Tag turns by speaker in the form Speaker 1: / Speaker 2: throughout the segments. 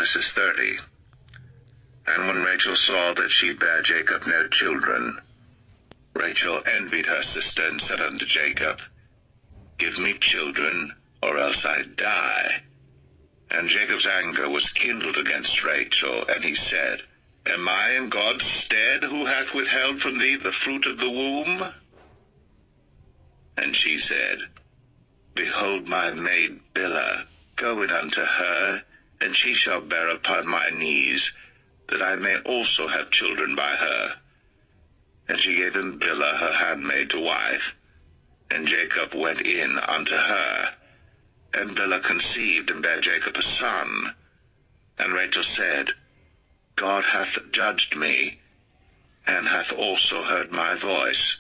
Speaker 1: Genesis 30. And when Rachel saw that she bare Jacob no children, Rachel envied her sister and said unto Jacob, Give me children, or else I die. And Jacob's anger was kindled against Rachel, and he said, Am I in God's stead, who hath withheld from thee the fruit of the womb? And she said, Behold my maid Bilhah, go in unto her, and she shall bear upon my knees, that I may also have children by her. And she gave him Bilhah her handmaid to wife, and Jacob went in unto her. And Bilhah conceived and bare Jacob a son. And Rachel said, God hath judged me, and hath also heard my voice,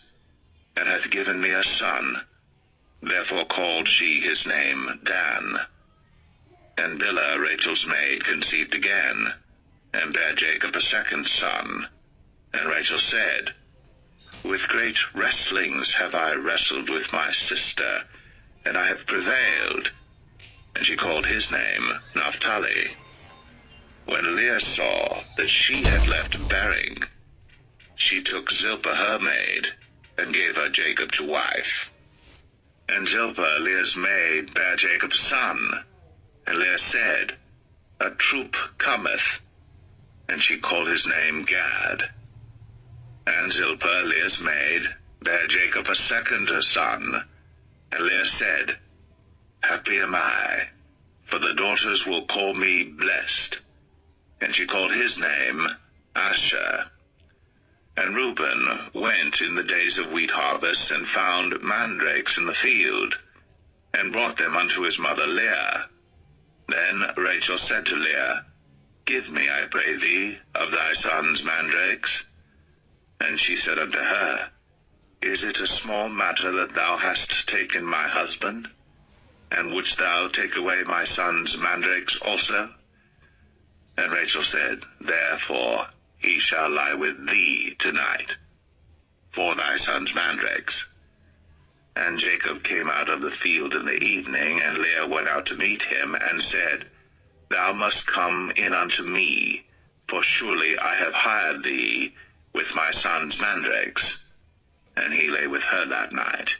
Speaker 1: and hath given me a son. Therefore called she his name Dan. And Bilhah, Rachel's maid, conceived again, and bare Jacob a second son. And Rachel said, With great wrestlings have I wrestled with my sister, and I have prevailed. And she called his name Naphtali. When Leah saw that she had left bearing, she took Zilpah her maid, and gave her Jacob to wife. And Zilpah, Leah's maid, bare Jacob a son. And Leah said, A troop cometh. And she called his name Gad. And Zilpah, Leah's maid, bare Jacob a second son. And Leah said, Happy am I, for the daughters will call me blessed. And she called his name Asher. And Reuben went in the days of wheat harvest, and found mandrakes in the field, and brought them unto his mother Leah. Then Rachel said to Leah, Give me, I pray thee, of thy son's mandrakes. And she said unto her, Is it a small matter that thou hast taken my husband? And wouldst thou take away my son's mandrakes also? And Rachel said, Therefore he shall lie with thee tonight, for thy son's mandrakes. And Jacob came out of the field in the evening, and Leah went out to meet him, and said, Thou must come in unto me, for surely I have hired thee with my son's mandrakes. And he lay with her that night.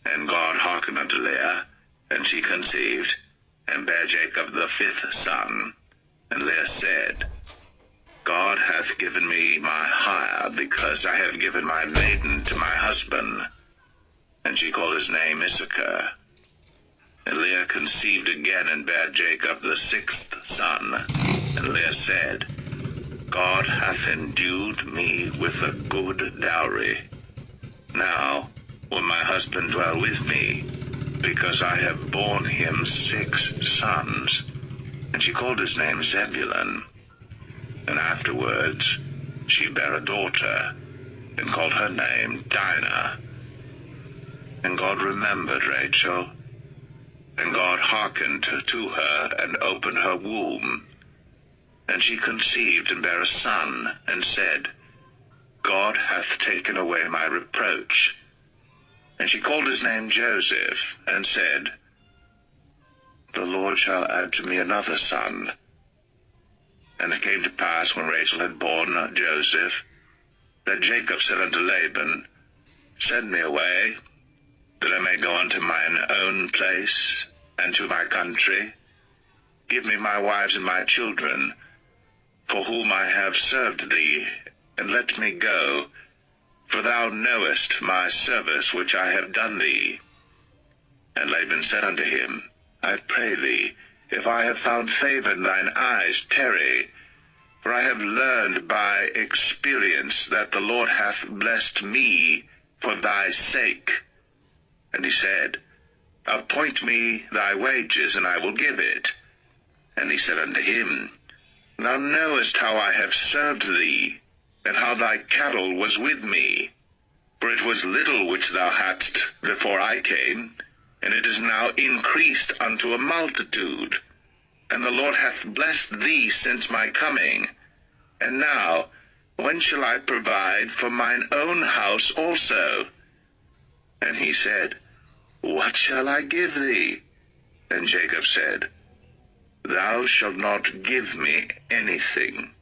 Speaker 1: And God hearkened unto Leah, and she conceived, and bare Jacob the fifth son. And Leah said, God hath given me my hire, because I have given my maiden to my husband. And she called his name Issachar. And Leah conceived again, and bare Jacob the sixth son. And Leah said, God hath endued me with a good dowry. Now will my husband dwell with me, because I have borne him 6 sons. And she called his name Zebulun. And afterwards she bare a daughter, and called her name Dinah. And God remembered Rachel, and God hearkened to her, and opened her womb. And she conceived, and bare a son, and said, God hath taken away my reproach. And she called his name Joseph, and said, The Lord shall add to me another son. And it came to pass, when Rachel had borne Joseph, that Jacob said unto Laban, Send me away, that I may go unto mine own place, and to my country. Give me my wives and my children, for whom I have served thee, and let me go, for thou knowest my service which I have done thee. And Laban said unto him, I pray thee, if I have found favor in thine eyes, tarry, for I have learned by experience that the Lord hath blessed me for thy sake. And he said, Appoint me thy wages, and I will give it. And he said unto him, Thou knowest how I have served thee, and how thy cattle was with me. For it was little which thou hadst before I came, and it is now increased unto a multitude. And the Lord hath blessed thee since my coming. And now, when shall I provide for mine own house also? And he said, What shall I give thee? And Jacob said, Thou shalt not give me anything.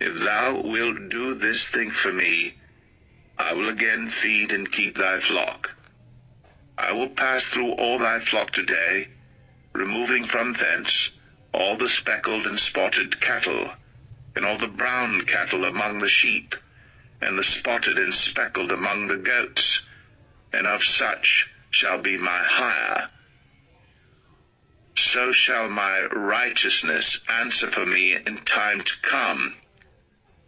Speaker 1: If thou wilt do this thing for me, I will again feed and keep thy flock. I will pass through all thy flock today, removing from thence all the speckled and spotted cattle, and all the brown cattle among the sheep, and the spotted and speckled among the goats, and of such shall be my hire. So shall my righteousness answer for me in time to come,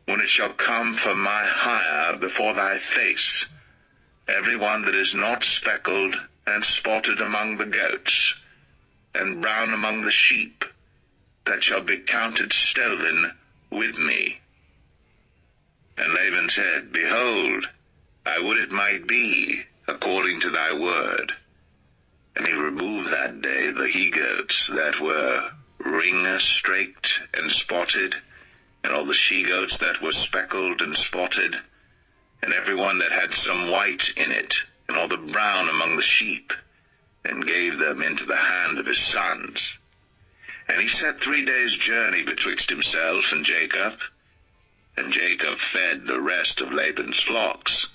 Speaker 1: when it shall come for my hire before thy face, every one that is not speckled and spotted among the goats, and brown among the sheep, that shall be counted stolen with me. And Laban said, Behold, I would it might be according to thy word. And he removed that day the he-goats that were ring-straked and spotted, and all the she-goats that were speckled and spotted, and every one that had some white in it, and all the brown among the sheep, and gave them into the hand of his sons. And he set 3 days' journey betwixt himself and Jacob fed the rest of Laban's flocks.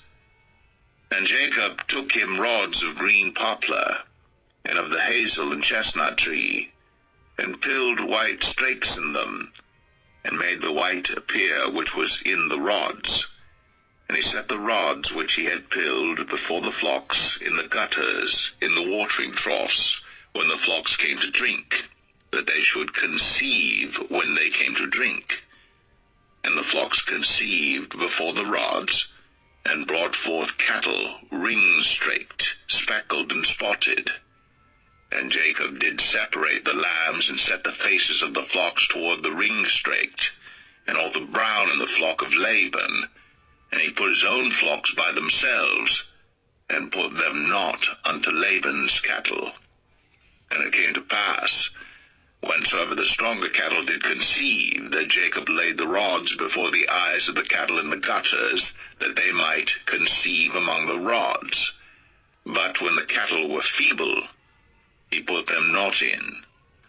Speaker 1: And Jacob took him rods of green poplar, and of the hazel and chestnut tree, and pilled white strakes in them, and made the white appear which was in the rods. And he set the rods which he had pilled before the flocks in the gutters, in the watering troughs, when the flocks came to drink, that they should conceive when they came to drink. And the flocks conceived before the rods, and brought forth cattle ring-straked, speckled, and spotted. And Jacob did separate the lambs, and set the faces of the flocks toward the ring-straked, and all the brown in the flock of Laban. And he put his own flocks by themselves, and put them not unto Laban's cattle. And it came to pass, whensoever the stronger cattle did conceive, that Jacob laid the rods before the eyes of the cattle in the gutters, that they might conceive among the rods. But when the cattle were feeble, he put them not in.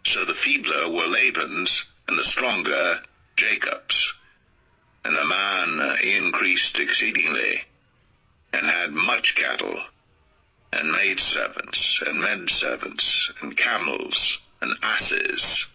Speaker 1: So the feebler were Laban's, and the stronger Jacob's. And the man increased exceedingly, and had much cattle, and maidservants, and menservants, and camels, and asses,